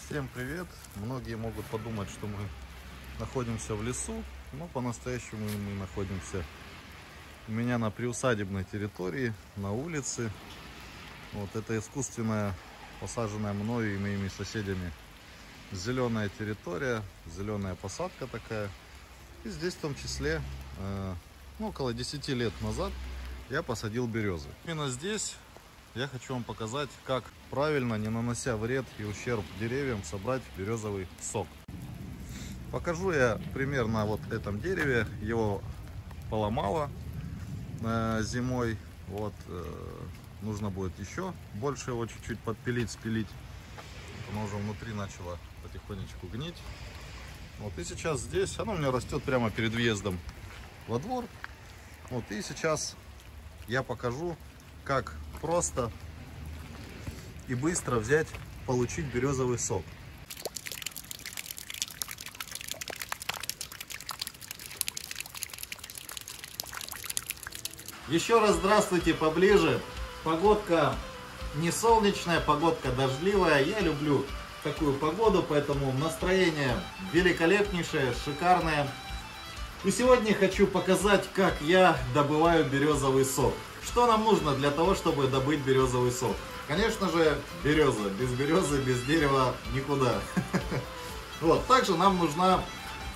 Всем привет! Многие могут подумать, что мы находимся в лесу, но по-настоящему мы находимся у меня на приусадебной территории, на улице. Вот это искусственная, посаженная мною и моими соседями зеленая территория, зеленая посадка такая. И здесь в том числе около 10 лет назад я посадил березы. Именно здесь я хочу вам показать, как правильно, не нанося вред и ущерб деревьям, собрать березовый сок. Покажу я пример на вот этом дереве. Его поломало зимой. Вот, нужно будет еще больше его чуть-чуть подпилить, спилить. Оно уже внутри начало потихонечку гнить. Вот, и сейчас здесь оно у меня растет прямо перед въездом во двор. Вот, и сейчас я покажу, как просто и быстро взять, получить березовый сок. Еще раз здравствуйте поближе. Погодка не солнечная, погодка дождливая. Я люблю такую погоду, поэтому настроение великолепнейшее, шикарное. И сегодня хочу показать, как я добываю березовый сок. Что нам нужно для того, чтобы добыть березовый сок? Конечно же, береза. Без березы, без дерева никуда. Вот. Также нам нужна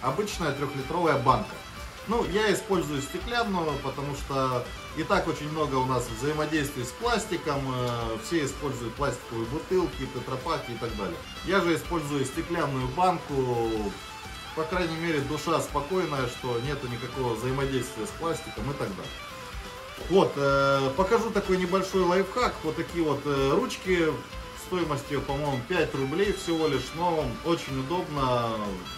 обычная 3-литровая банка. Ну, я использую стеклянную, потому что и так очень много у нас взаимодействий с пластиком. Все используют пластиковые бутылки, тетрапаки и так далее. Я же использую стеклянную банку. По крайней мере, душа спокойная, что нету никакого взаимодействия с пластиком и так далее. Вот, покажу такой небольшой лайфхак. Вот такие вот ручки, стоимостью, по-моему, 5 рублей всего лишь, но очень удобно.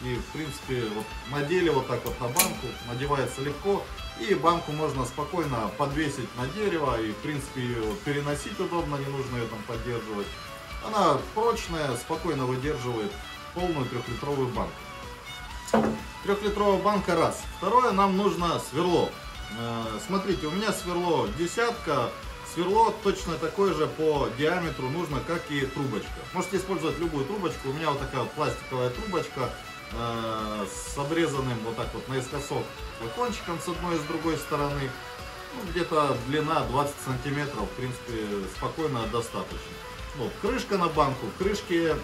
И, в принципе, вот надели вот так вот на банку, надевается легко. И банку можно спокойно подвесить на дерево, и, в принципе, ее переносить удобно, не нужно ее там поддерживать. Она прочная, спокойно выдерживает полную 3-литровую банку. 3-литровая банка раз. Второе, нам нужно сверло. Смотрите, у меня сверло десятка. Сверло точно такое же по диаметру нужно, как и трубочка. Можете использовать любую трубочку. У меня вот такая вот пластиковая трубочка с обрезанным вот так вот наискосок кончиком с одной и с другой стороны. Ну, где-то длина 20 сантиметров, в принципе, спокойно достаточно. Вот, крышка на банку. В крышке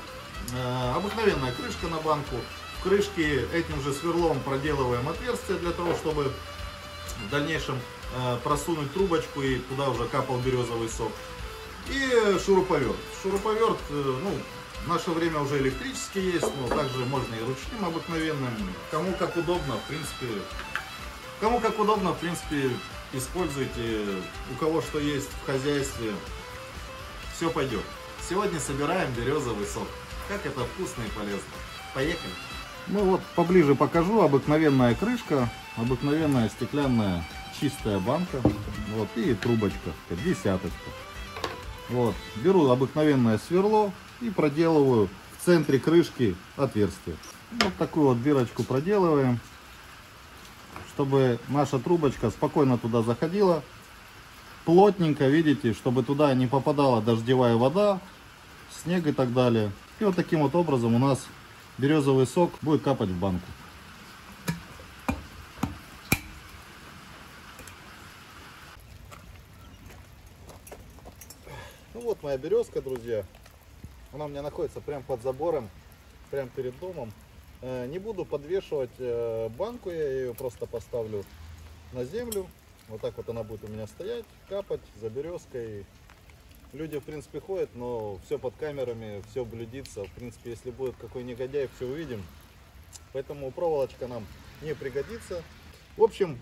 обыкновенная крышка на банку. В крышке этим же сверлом проделываем отверстие для того, чтобы в дальнейшем просунуть трубочку и туда уже капал березовый сок. И шуруповерт. Шуруповерт, ну, в наше время уже электрический есть, но также можно и ручным обыкновенным. Кому как удобно, в принципе, используйте. У кого что есть в хозяйстве, все пойдет. Сегодня собираем березовый сок. Как это вкусно и полезно. Поехали! Ну вот, поближе покажу. Обыкновенная крышка, обыкновенная стеклянная чистая банка, вот, и трубочка, десяточка. Вот, беру обыкновенное сверло и проделываю в центре крышки отверстие. Вот такую вот дырочку проделываем, чтобы наша трубочка спокойно туда заходила. Плотненько, видите, чтобы туда не попадала дождевая вода, снег и так далее. И вот таким вот образом у нас березовый сок будет капать в банку. Ну вот моя березка, друзья. Она у меня находится прямо под забором, прямо перед домом. Не буду подвешивать банку, я ее просто поставлю на землю. Вот так вот она будет у меня стоять, капать за березкой. Люди, в принципе, ходят, но все под камерами, все блюдится. В принципе, если будет какой негодяй, все увидим. Поэтому проволочка нам не пригодится. В общем,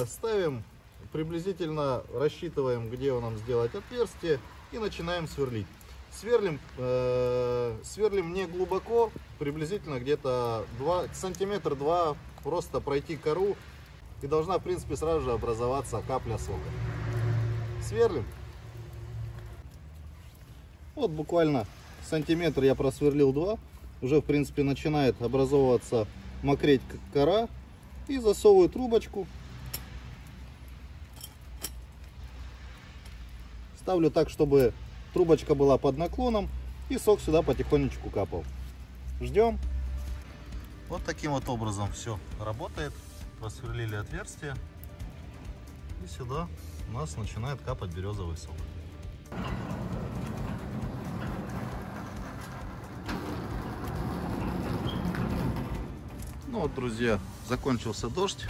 ставим, приблизительно рассчитываем, где нам сделать отверстие, и начинаем сверлить. Сверлим не глубоко, приблизительно где-то сантиметр 2, просто пройти кору, и должна, в принципе, сразу же образоваться капля сока. Сверлим. Вот буквально сантиметр я просверлил 2, уже, в принципе, начинает образовываться, мокреть кора, и засовываю трубочку. Ставлю так, чтобы трубочка была под наклоном, и сок сюда потихонечку капал. Ждем. Вот таким вот образом все работает. Просверлили отверстие. И сюда у нас начинает капать березовый сок. Ну вот, друзья, закончился дождь.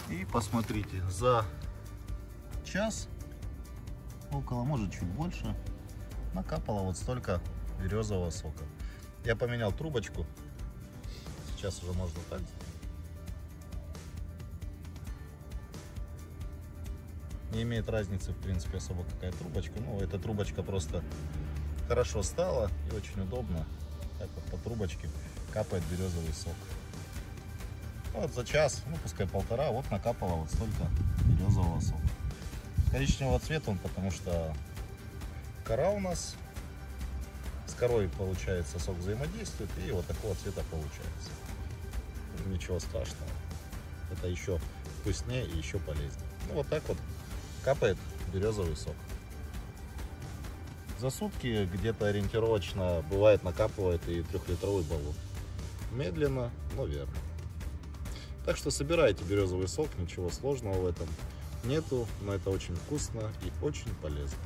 И посмотрите, за час, около, может, чуть больше, накапало вот столько березового сока. Я поменял трубочку. Сейчас уже можно так сделать. Не имеет разницы, в принципе, особо какая трубочка. Ну, эта трубочка просто хорошо стала и очень удобно. Так вот по трубочке капает березовый сок. Вот за час, ну пускай полтора, вот накапало вот столько березового сока. Коричневого цвета он, потому что кора у нас, с корой получается сок взаимодействует, и вот такого цвета получается. Ничего страшного. Это еще вкуснее и еще полезнее. Ну вот так вот капает березовый сок. За сутки где-то ориентировочно бывает накапывает и 3-литровый баллон. Медленно, но верно. Так что собирайте березовый сок, ничего сложного в этом нету, но это очень вкусно и очень полезно.